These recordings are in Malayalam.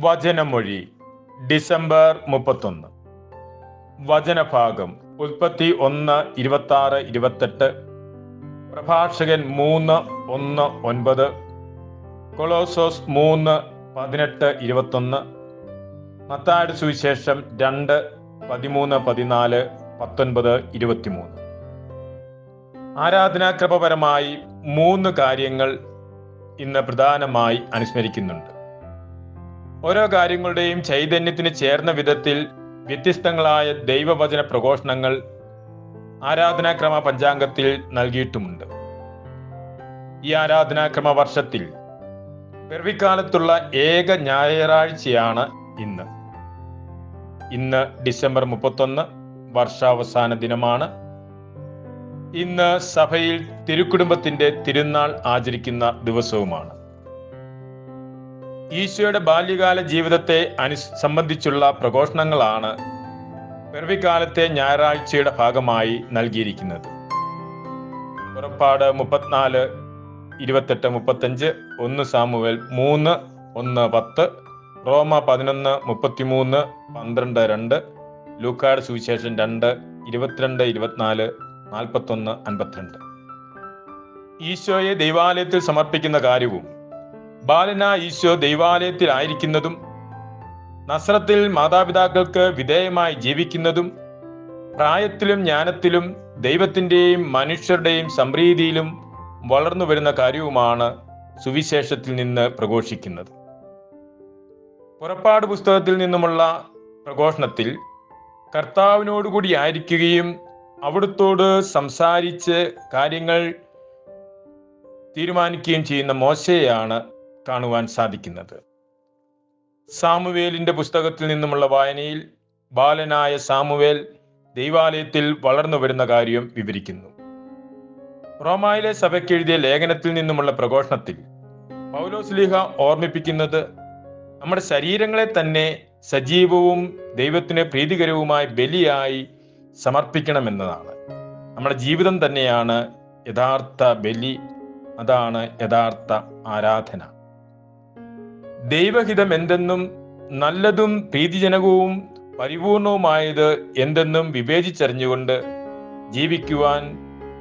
വചനമൊഴി ഡിസംബർ 31. വചനഭാഗം ഉൽപ്പത്തി 1:26-28, പ്രഭാഷകൻ 3:1-9, കൊളോസോസ് 3:18-21, മത്തായിയുടെ സുവിശേഷം 2:13-14-19-23. ആരാധനാക്രമപരമായി 3 കാര്യങ്ങൾ ഇന്ന് പ്രധാനമായി അനുസ്മരിക്കുന്നുണ്ട്. ഓരോ കാര്യങ്ങളുടെയും ചൈതന്യത്തിന് ചേർന്ന വിധത്തിൽ വ്യത്യസ്തങ്ങളായ ദൈവവചന പ്രഘോഷണങ്ങൾ ആരാധനാക്രമ പഞ്ചാംഗത്തിൽ നൽകിയിട്ടുമുണ്ട്. ഈ ആരാധനാക്രമ വർഷത്തിൽ പിറവിക്കാലത്തുള്ള ഏക ഞായറാഴ്ചയാണ് ഇന്ന് ഡിസംബർ 31, വർഷാവസാന ദിനമാണ്. ഇന്ന് സഭയിൽ തിരുക്കുടുംബത്തിന്റെ തിരുനാൾ ആചരിക്കുന്ന ദിവസവുമാണ്. ഈശോയുടെ ബാല്യകാല ജീവിതത്തെ സംബന്ധിച്ചുള്ള പ്രഘോഷണങ്ങളാണ് പിറവിക്കാലത്തെ ഞായറാഴ്ചയുടെ ഭാഗമായി നൽകിയിരിക്കുന്നത്. പുറപ്പാട് 34:28-35, 1 സാമുവേൽ 3:1-10, റോമ 11:33-12-2, ലൂക്കായുടെ സുവിശേഷം 2:22-24, 41-52. ഈശോയെ ദൈവാലയത്തിൽ സമർപ്പിക്കുന്ന കാര്യവും ബാലനായ ഈശോ ദൈവാലയത്തിൽ ആയിരിക്കുന്നതും നസ്രത്തിൽ മാതാപിതാക്കൾക്ക് വിധേയമായി ജീവിക്കുന്നതും പ്രായത്തിലും ജ്ഞാനത്തിലും ദൈവത്തിൻ്റെയും മനുഷ്യരുടെയും സംപ്രീതിയിലും വളർന്നു വരുന്ന കാര്യവുമാണ് സുവിശേഷത്തിൽ നിന്ന് പ്രഘോഷിക്കുന്നത്. പുറപ്പാട് പുസ്തകത്തിൽ നിന്നുമുള്ള പ്രഘോഷണത്തിൽ കർത്താവിനോടുകൂടി ആയിരിക്കുകയും അവിടുത്തോട് സംസാരിച്ച് കാര്യങ്ങൾ തീരുമാനിക്കുകയും ചെയ്യുന്ന മോശയെയാണ് കാണുവാൻ സാധിക്കുന്നത്. സാമുവേലിന്റെ പുസ്തകത്തിൽ നിന്നുമുള്ള വായനയിൽ ബാലനായ സാമുവേൽ ദൈവാലയത്തിൽ വളർന്നു വരുന്ന കാര്യം വിവരിക്കുന്നു. റോമായിലെ സഭയ്ക്ക് എഴുതിയ ലേഖനത്തിൽ നിന്നുമുള്ള പ്രഘോഷണത്തിൽ പൗലോസ്ലീഹ ഓർമ്മിപ്പിക്കുന്നത് നമ്മുടെ ശരീരങ്ങളെ തന്നെ സജീവവും ദൈവത്തിന് പ്രീതികരവുമായ ബലിയായി സമർപ്പിക്കണമെന്നതാണ്. നമ്മുടെ ജീവിതം തന്നെയാണ് യഥാർത്ഥ ബലി, അതാണ് യഥാർത്ഥ ആരാധന. ദൈവഹിതം എന്തെന്നും നല്ലതും പ്രീതിജനകവും പരിപൂർണവുമായത് എന്തെന്നും വിവേചിച്ചറിഞ്ഞുകൊണ്ട് ജീവിക്കുവാൻ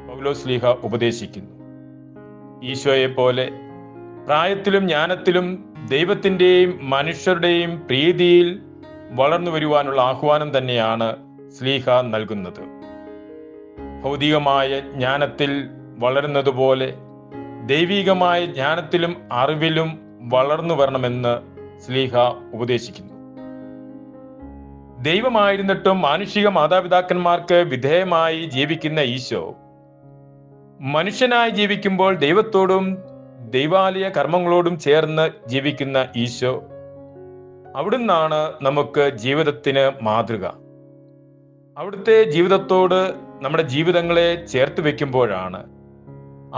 പൗലോസ്ലീഹ ഉപദേശിക്കുന്നു. ഈശോയെ പോലെ പ്രായത്തിലും ജ്ഞാനത്തിലും ദൈവത്തിൻ്റെയും മനുഷ്യരുടെയും പ്രീതിയിൽ വളർന്നു വരുവാനുള്ള ആഹ്വാനം തന്നെയാണ് സ്ലീഹ നൽകുന്നത്. ഭൗതികമായ ജ്ഞാനത്തിൽ വളരുന്നതുപോലെ ദൈവികമായ ജ്ഞാനത്തിലും അറിവിലും വളർന്നു വരണമെന്ന് സ്ലീഹ ഉപദേശിക്കുന്നു. ദൈവമായിരുന്നിട്ടും മാനുഷിക മാതാപിതാക്കന്മാർക്ക് വിധേയമായി ജീവിക്കുന്ന ഈശോ മനുഷ്യനായി ജീവിക്കുമ്പോൾ ദൈവത്തോടും ദൈവാലയ കർമ്മങ്ങളോടും ചേർന്ന് ജീവിക്കുന്ന ഈശോ, അവിടുന്നാണ് നമുക്ക് ജീവിതത്തിന് മാതൃക. അവിടുത്തെ ജീവിതത്തോട് നമ്മുടെ ജീവിതങ്ങളെ ചേർത്ത് വെക്കുമ്പോഴാണ്,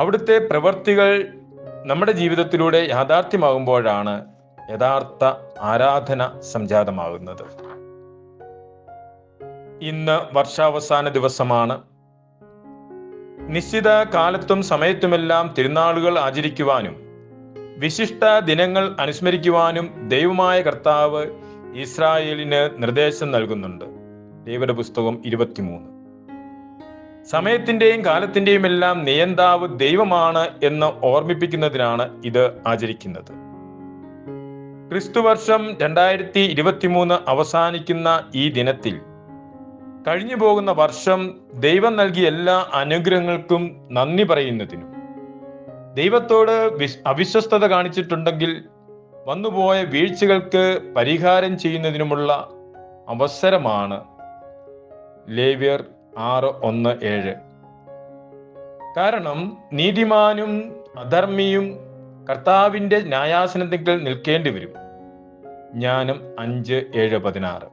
അവിടുത്തെ പ്രവൃത്തികൾ നമ്മുടെ ജീവിതത്തിലൂടെ യാഥാർത്ഥ്യമാകുമ്പോഴാണ് യഥാർത്ഥ ആരാധന സംജാതമാകുന്നത്. ഇന്ന് വർഷാവസാന ദിവസമാണ്. നിശ്ചിത കാലത്തും സമയത്തുമെല്ലാം തിരുനാളുകൾ ആചരിക്കുവാനും വിശിഷ്ട ദിനങ്ങൾ അനുസ്മരിക്കുവാനും ദൈവമായ കർത്താവ് ഇസ്രായേലിന് നിർദ്ദേശം നൽകുന്നുണ്ട്. ലേവ്യരുടെ പുസ്തകം 23. സമയത്തിന്റെയും കാലത്തിന്റെയും എല്ലാം നിയന്താവ് ദൈവമാണ് എന്ന് ഓർമ്മിപ്പിക്കുന്നതിനാണ് ഇത് ആചരിക്കുന്നത്. ക്രിസ്തുവർഷം 2023 അവസാനിക്കുന്ന ഈ ദിനത്തിൽ കഴിഞ്ഞു പോകുന്ന വർഷം ദൈവം നൽകിയ എല്ലാ അനുഗ്രഹങ്ങൾക്കും നന്ദി പറയുന്നതിനും ദൈവത്തോട് അവിശ്വസ്തത കാണിച്ചിട്ടുണ്ടെങ്കിൽ വന്നുപോയ വീഴ്ചകൾക്ക് പരിഹാരം ചെയ്യുന്നതിനുമുള്ള അവസരമാണ്. ലേവ്യർ 6:1-7. കാരണം നീതിമാനും അധർമ്മിയും കർത്താവിന്റെ ന്യായാസനത്തിൽ നിൽക്കേണ്ടി വരും. ജ്ഞാനം 5:7-16.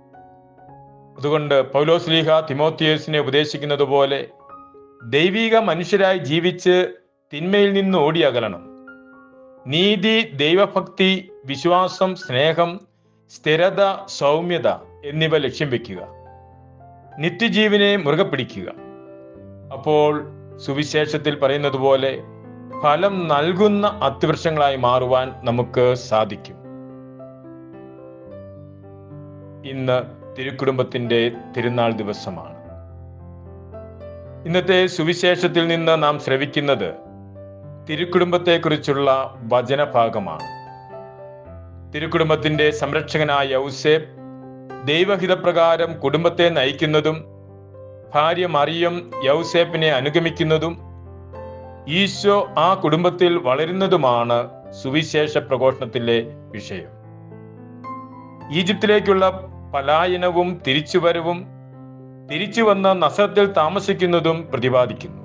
അതുകൊണ്ട് പൗലോസ്ലീഹ തിമോത്തിയോസിനെ ഉപദേശിക്കുന്നത് പോലെ ദൈവിക മനുഷ്യരായി ജീവിച്ച് തിന്മയിൽ നിന്ന് ഓടിയകലണം. നീതി, ദൈവഭക്തി, വിശ്വാസം, സ്നേഹം, സ്ഥിരത, സൗമ്യത എന്നിവ ലക്ഷ്യം വെക്കുക. നിത്യജീവനെ മുറുകെ പിടിക്കുക. അപ്പോൾ സുവിശേഷത്തിൽ പറയുന്നത് പോലെ ഫലം നൽകുന്ന അത്തിവൃക്ഷങ്ങളായി മാറുവാൻ നമുക്ക് സാധിക്കും. ഇന്ന് തിരുക്കുടുംബത്തിൻ്റെ തിരുനാൾ ദിവസമാണ്. ഇന്നത്തെ സുവിശേഷത്തിൽ നിന്ന് നാം ശ്രവിക്കുന്നത് തിരുക്കുടുംബത്തെക്കുറിച്ചുള്ള വചനഭാഗമാണ്. തിരുക്കുടുംബത്തിൻ്റെ സംരക്ഷകനായ യൗസേപ്പ് ദൈവഹിതപ്രകാരം കുടുംബത്തെ നയിക്കുന്നതും ഭാര്യ മറിയം യൗസേപ്പിനെ അനുഗമിക്കുന്നതും ഈശോ ആ കുടുംബത്തിൽ വളരുന്നതുമാണ് സുവിശേഷ പ്രഘോഷണത്തിലെ വിഷയം. ഈജിപ്തിലേക്കുള്ള പലായനവും തിരിച്ചുവരവും തിരിച്ചു വന്ന് നസറത്തിൽ താമസിക്കുന്നതും പ്രതിപാദിക്കുന്നു.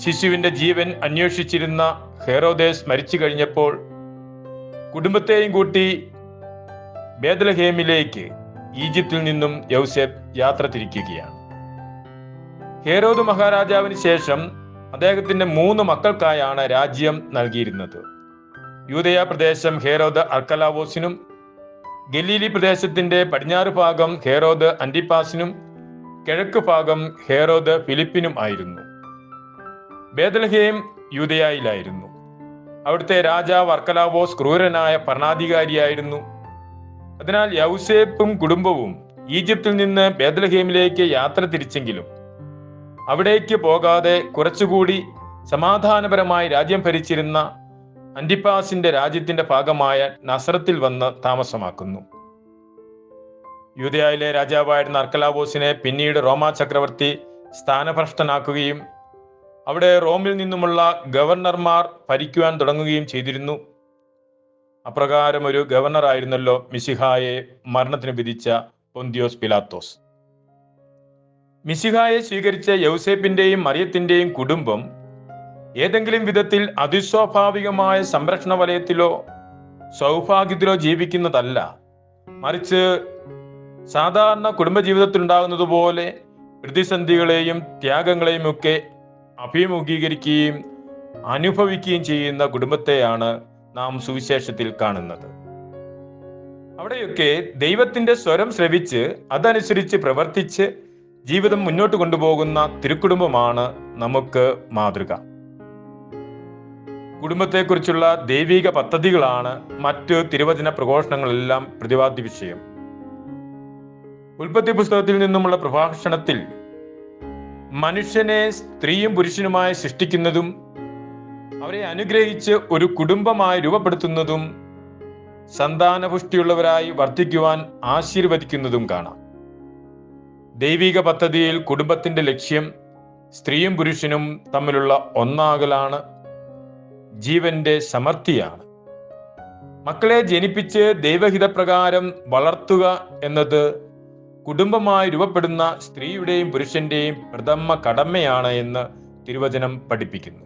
ശിശുവിന്റെ ജീവൻ അന്വേഷിച്ചിരുന്ന ഹെറോദേസ് മരിച്ചു കഴിഞ്ഞപ്പോൾ കുടുംബത്തെയും കൂട്ടി ബേത്ലഹേമിലേക്ക് ഈജിപ്തിൽ നിന്നും യൗസേപ്പ് യാത്ര തിരിക്കുകയാണ്. ഹെരോദ് മഹാരാജാവിന് ശേഷം അദ്ദേഹത്തിന്റെ 3 മക്കൾക്കായാണ് രാജ്യം നൽകിയിരുന്നത്. യൂദയ പ്രദേശം ഹെരോദ് അർക്കലാവോസിനും, ഗലീലി പ്രദേശത്തിന്റെ പടിഞ്ഞാറ് ഭാഗം ഹെരോദ് അന്റിപ്പാസിനും, കിഴക്ക് ഭാഗം ഹെരോദ് ഫിലിപ്പിനും ആയിരുന്നു. ബേത്ലഹേം യൂദയായിലായിരുന്നു. അവിടുത്തെ രാജാവ് അർക്കലാവോസ് ക്രൂരനായ ഭരണാധികാരിയായിരുന്നു. അതിനാൽ യൗസേപ്പും കുടുംബവും ഈജിപ്തിൽ നിന്ന് ബേത്ലഹേമിലേക്ക് യാത്ര തിരിച്ചെങ്കിലും അവിടേക്ക് പോകാതെ കുറച്ചുകൂടി സമാധാനപരമായി രാജ്യം ഭരിച്ചിരുന്ന അന്റിപ്പാസിന്റെ രാജ്യത്തിന്റെ ഭാഗമായ നസറത്തിൽ വന്ന് താമസമാക്കുന്നു. യൂദയായിലെ രാജാവായിരുന്ന അർക്കലാവോസിനെ പിന്നീട് റോമാ ചക്രവർത്തി സ്ഥാനഭ്രഷ്ടനാക്കുകയും അവിടെ റോമിൽ നിന്നുമുള്ള ഗവർണർമാർ ഭരിക്കുവാൻ തുടങ്ങുകയും ചെയ്തിരുന്നു. അപ്രകാരം ഒരു ഗവർണറായിരുന്നല്ലോ മിശിഹായെ മരണത്തിന് വിധിച്ച പൊന്തിയോസ് പിലാത്തോസ്. മിശിഹായെ സ്വീകരിച്ച യൗസേപ്പിന്റെയും മറിയത്തിന്റെയും കുടുംബം ഏതെങ്കിലും വിധത്തിൽ അതിസ്വാഭാവികമായ സംരക്ഷണ വലയത്തിലോ സൗഭാഗ്യത്തിലോ ജീവിക്കുന്നതല്ല. മറിച്ച് സാധാരണ കുടുംബജീവിതത്തിൽ ഉണ്ടാകുന്നത് പോലെ പ്രതിസന്ധികളെയും ത്യാഗങ്ങളെയും ഒക്കെ അഭിമുഖീകരിക്കുകയും അനുഭവിക്കുകയും ചെയ്യുന്ന കുടുംബത്തെയാണ് നാം സുവിശേഷത്തിൽ കാണുന്നത്. അവിടെയൊക്കെ ദൈവത്തിന്റെ സ്വരം ശ്രവിച്ച് അതനുസരിച്ച് പ്രവർത്തിച്ച് ജീവിതം മുന്നോട്ട് കൊണ്ടുപോകുന്ന തിരുക്കുടുംബമാണ് നമുക്ക് മാതൃക. കുടുംബത്തെക്കുറിച്ചുള്ള ദൈവിക പദ്ധതികളാണ് മറ്റ് തിരുവചന പ്രഘോഷണങ്ങളെല്ലാം പ്രതിപാദ്യ വിഷയം. ഉൽപ്പത്തി പുസ്തകത്തിൽ നിന്നുമുള്ള പ്രഭാഷണത്തിൽ മനുഷ്യനെ സ്ത്രീയും പുരുഷനുമായി സൃഷ്ടിക്കുന്നതും അവരെ അനുഗ്രഹിച്ച് ഒരു കുടുംബമായി രൂപപ്പെടുത്തുന്നതും സന്താനപുഷ്ടിയുള്ളവരായി വർദ്ധിക്കുവാൻ ആശീർവദിക്കുന്നതും കാണാം. ദൈവിക പദ്ധതിയിൽ കുടുംബത്തിന്റെ ലക്ഷ്യം സ്ത്രീയും പുരുഷനും തമ്മിലുള്ള ഒന്നാകലാണ്, ജീവന്റെ സമൃദ്ധിയാണ്. മക്കളെ ജനിപ്പിച്ച് ദൈവഹിതപ്രകാരം വളർത്തുക എന്നത് കുടുംബമായി രൂപപ്പെടുന്ന സ്ത്രീയുടെയും പുരുഷന്റെയും പ്രഥമ കടമയാണ് എന്ന് തിരുവചനം പഠിപ്പിക്കുന്നു.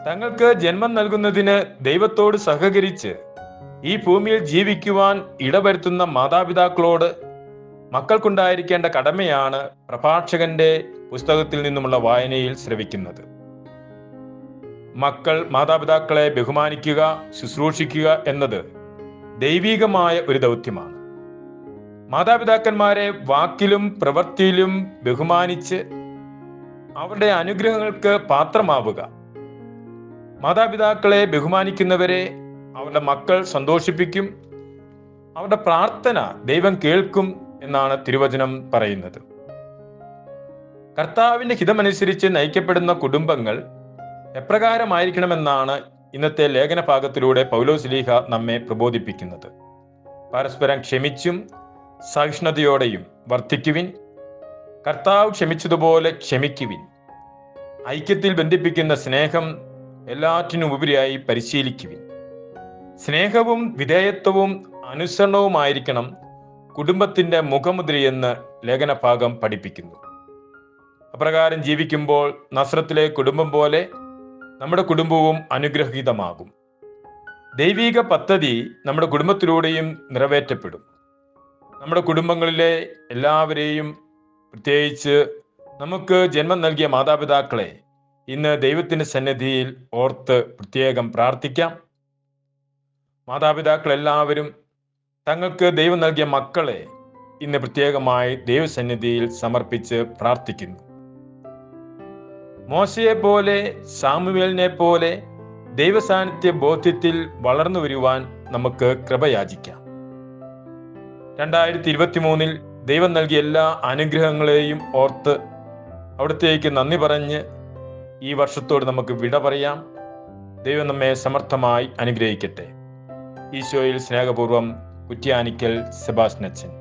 തങ്ങൾക്ക് ജന്മം നൽകുന്നതിന് ദൈവത്തോട് സഹകരിച്ച് ഈ ഭൂമിയിൽ ജീവിക്കുവാൻ ഇടവരുത്തുന്ന മാതാപിതാക്കളോട് മക്കൾക്കുണ്ടായിരിക്കേണ്ട കടമയാണ് പ്രഭാഷകന്റെ പുസ്തകത്തിൽ നിന്നുമുള്ള വായനയിൽ ശ്രവിക്കുന്നത്. മക്കൾ മാതാപിതാക്കളെ ബഹുമാനിക്കുക, ശുശ്രൂഷിക്കുക എന്നത് ദൈവികമായ ഒരു ദൗത്യമാണ്. മാതാപിതാക്കന്മാരെ വാക്കിലും പ്രവൃത്തിയിലും ബഹുമാനിച്ച് അവരുടെ അനുഗ്രഹങ്ങൾക്ക് പാത്രമാവുക. മാതാപിതാക്കളെ ബഹുമാനിക്കുന്നവരെ അവരുടെ മക്കൾ സന്തോഷിപ്പിക്കും. അവരുടെ പ്രാർത്ഥന ദൈവം കേൾക്കും എന്നാണ് തിരുവചനം പറയുന്നത്. കർത്താവിന്റെ ഹിതമനുസരിച്ച് നയിക്കപ്പെടുന്ന കുടുംബങ്ങൾ എപ്രകാരമായിരിക്കണമെന്നാണ് ഇന്നത്തെ ലേഖന ഭാഗത്തിലൂടെ പൗലോസ് നമ്മെ പ്രബോധിപ്പിക്കുന്നത്. പരസ്പരം ക്ഷമിച്ചും സഹിഷ്ണുതയോടെയും വർദ്ധിക്കുവിൻ. കർത്താവ് ക്ഷമിച്ചതുപോലെ ക്ഷമിക്കുവിൻ. ഐക്യത്തിൽ ബന്ധിപ്പിക്കുന്ന സ്നേഹം എല്ലാറ്റിനും ഉപരിയായി പരിശീലിക്കുവിൻ. സ്നേഹവും വിധേയത്വവും അനുസരണവുമായിരിക്കണം കുടുംബത്തിന്റെ മുഖമുദ്രയെന്ന് ലേഖനഭാഗം പഠിപ്പിക്കുന്നു. അപ്രകാരം ജീവിക്കുമ്പോൾ നസ്രത്തിലെ കുടുംബം പോലെ നമ്മുടെ കുടുംബവും അനുഗ്രഹീതമാകും. ദൈവിക പദ്ധതി നമ്മുടെ കുടുംബത്തിലൂടെയും നിറവേറ്റപ്പെടും. നമ്മുടെ കുടുംബങ്ങളിലെ എല്ലാവരെയും, പ്രത്യേകിച്ച് നമുക്ക് ജന്മം നൽകിയ മാതാപിതാക്കളെ ഇന്ന് ദൈവത്തിന്റെ സന്നിധിയിൽ ഓർത്ത് പ്രത്യേകം പ്രാർത്ഥിക്കാം. മാതാപിതാക്കൾ എല്ലാവരും തങ്ങൾക്ക് ദൈവം നൽകിയ മക്കളെ ഇന്ന് പ്രത്യേകമായി ദൈവസന്നിധിയിൽ സമർപ്പിച്ച് പ്രാർത്ഥിക്കുന്നു. മോശയെ പോലെ, സാമുവേലിനെ പോലെ ദൈവസാന്നിധ്യ ബോധ്യത്തിൽ വളർന്നു വരുവാൻ നമുക്ക് കൃപ യാചിക്കാം. 2023 ദൈവം നൽകിയ എല്ലാ അനുഗ്രഹങ്ങളെയും ഓർത്ത് അവിടത്തേക്ക് നന്ദി പറഞ്ഞ് ഈ വർഷത്തോട് നമുക്ക് വിട പറയാം. ദൈവം നമ്മെ സമർത്ഥമായി അനുഗ്രഹിക്കട്ടെ. ഈശോയിൽ സ്നേഹപൂർവ്വം കുറ്റ്യാനിക്കൽ സെബാസ്റ്റ്യൻ അച്ഛൻ.